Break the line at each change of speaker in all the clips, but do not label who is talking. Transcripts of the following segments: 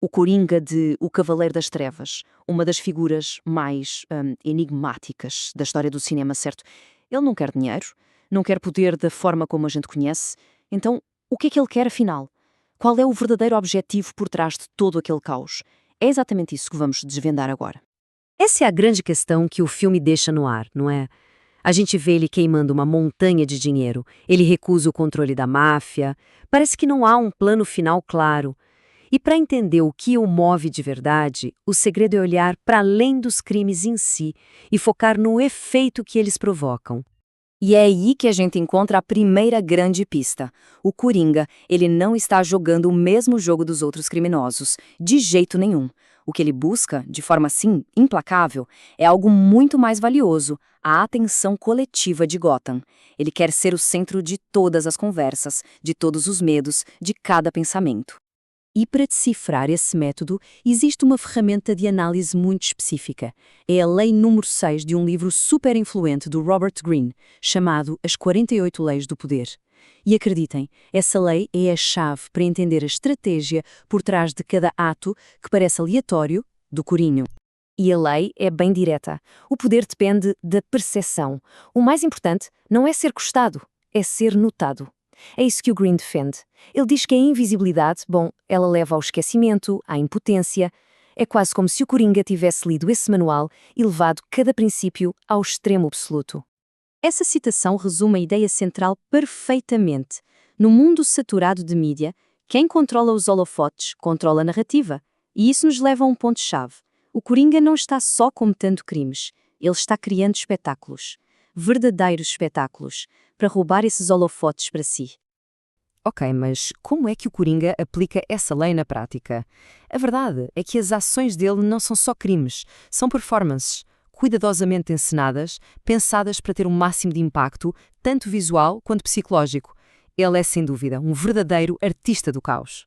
O Coringa de O Cavaleiro das Trevas, uma das figuras mais enigmáticas da história do cinema, certo? Ele não quer dinheiro, não quer poder da forma como a gente conhece. Então, o que é que ele quer afinal? Qual é o verdadeiro objetivo por trás de todo aquele caos? É exatamente isso que vamos desvendar agora.
Essa é a grande questão que o filme deixa no ar, não é? A gente vê ele queimando uma montanha de dinheiro, ele recusa o controle da máfia, parece que não há um plano final claro. E para entender o que o move de verdade, o segredo é olhar para além dos crimes em si e focar no efeito que eles provocam.
E é aí que a gente encontra a primeira grande pista. O Coringa, ele não está jogando o mesmo jogo dos outros criminosos, de jeito nenhum. O que ele busca, de forma assim, implacável, é algo muito mais valioso, a atenção coletiva de Gotham. Ele quer ser o centro de todas as conversas, de todos os medos, de cada pensamento.
E para decifrar esse método, existe uma ferramenta de análise muito específica. É a lei número 6 de um livro super influente do Robert Greene, chamado As 48 Leis do Poder. E acreditem, essa lei é a chave para entender a estratégia por trás de cada ato que parece aleatório do Corinho. E a lei é bem direta. O poder depende da percepção. O mais importante não é ser gostado, é ser notado. É isso que o Green defende. Ele diz que a invisibilidade, ela leva ao esquecimento, à impotência. É quase como se o Coringa tivesse lido esse manual e levado cada princípio ao extremo absoluto. Essa citação resume a ideia central perfeitamente. No mundo saturado de mídia, quem controla os holofotes controla a narrativa. E isso nos leva a um ponto-chave. O Coringa não está só cometendo crimes, ele está criando espetáculos. Verdadeiros espetáculos, para roubar esses holofotes para si. Ok, mas como é que o Coringa aplica essa lei na prática? A verdade é que as ações dele não são só crimes, são performances, cuidadosamente encenadas, pensadas para ter o máximo de impacto, tanto visual quanto psicológico. Ele é, sem dúvida, um verdadeiro artista do caos.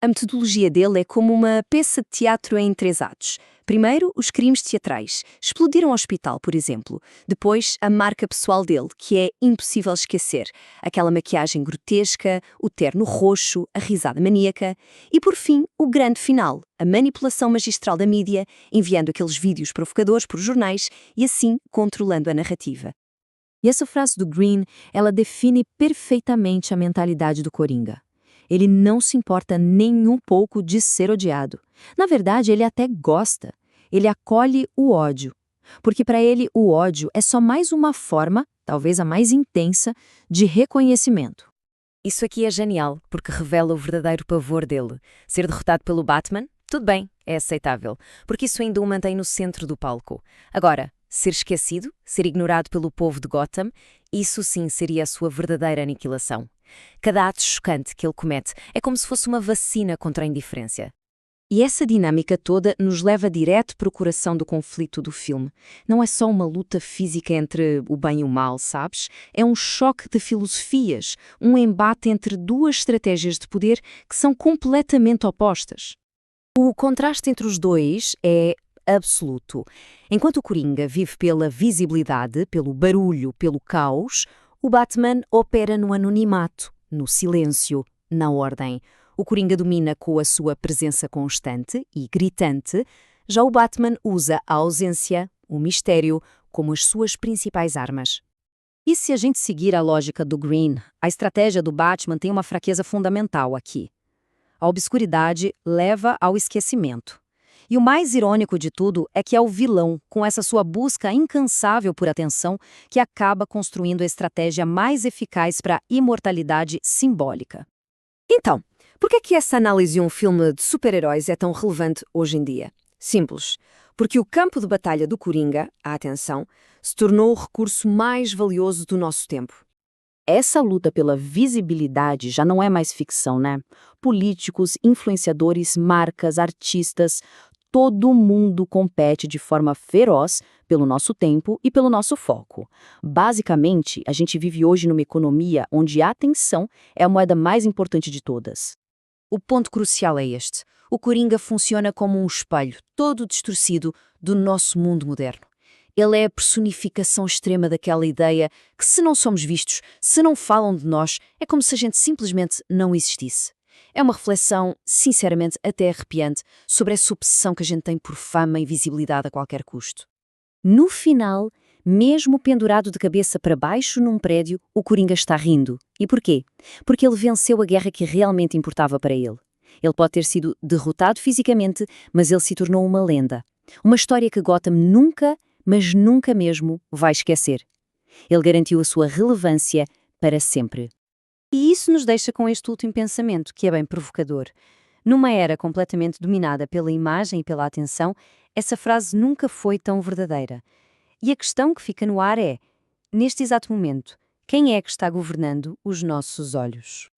A metodologia dele é como uma peça de teatro em 3 atos. Primeiro, os crimes teatrais. Explodir um hospital, por exemplo. Depois, a marca pessoal dele, que é impossível esquecer. Aquela maquiagem grotesca, o terno roxo, a risada maníaca. E, por fim, o grande final, a manipulação magistral da mídia, enviando aqueles vídeos provocadores por jornais e, assim, controlando a narrativa.
E essa frase do Greene, ela define perfeitamente a mentalidade do Coringa. Ele não se importa nem um pouco de ser odiado. Na verdade, ele até gosta. Ele acolhe o ódio. Porque para ele, o ódio é só mais uma forma, talvez a mais intensa, de reconhecimento. Isso aqui é genial, porque revela o verdadeiro pavor dele. Ser derrotado pelo Batman? Tudo bem, é aceitável, porque isso ainda o mantém no centro do palco. Agora, ser esquecido, ser ignorado pelo povo de Gotham, isso sim seria a sua verdadeira aniquilação. Cada ato chocante que ele comete é como se fosse uma vacina contra a indiferença. E essa dinâmica toda nos leva direto para o coração do conflito do filme. Não é só uma luta física entre o bem e o mal, sabes? É um choque de filosofias, um embate entre duas estratégias de poder que são completamente opostas. O contraste entre os dois é absoluto. Enquanto o Coringa vive pela visibilidade, pelo barulho, pelo caos, o Batman opera no anonimato, no silêncio, na ordem. O Coringa domina com a sua presença constante e gritante, já o Batman usa a ausência, o mistério, como as suas principais armas. E se a gente seguir a lógica do Greene, a estratégia do Batman tem uma fraqueza fundamental aqui. A obscuridade leva ao esquecimento. E o mais irônico de tudo é que é o vilão, com essa sua busca incansável por atenção, que acaba construindo a estratégia mais eficaz para a imortalidade simbólica. Então, por que essa análise de um filme de super-heróis é tão relevante hoje em dia? Simples. Porque o campo de batalha do Coringa, a atenção, se tornou o recurso mais valioso do nosso tempo. Essa luta pela visibilidade já não é mais ficção, né? Políticos, influenciadores, marcas, artistas, todo mundo compete de forma feroz pelo nosso tempo e pelo nosso foco. Basicamente, a gente vive hoje numa economia onde a atenção é a moeda mais importante de todas. O ponto crucial é este. O Coringa funciona como um espelho, todo distorcido, do nosso mundo moderno. Ele é a personificação extrema daquela ideia que, se não somos vistos, se não falam de nós, é como se a gente simplesmente não existisse. É uma reflexão, sinceramente, até arrepiante, sobre essa obsessão que a gente tem por fama e visibilidade a qualquer custo. No final, mesmo pendurado de cabeça para baixo num prédio, o Coringa está rindo. E porquê? Porque ele venceu a guerra que realmente importava para ele. Ele pode ter sido derrotado fisicamente, mas ele se tornou uma lenda. Uma história que Gotham nunca, mas nunca mesmo, vai esquecer. Ele garantiu a sua relevância para sempre. E isso nos deixa com este último pensamento, que é bem provocador. Numa era completamente dominada pela imagem e pela atenção, essa frase nunca foi tão verdadeira. E a questão que fica no ar é, neste exato momento, quem é que está governando os nossos olhos?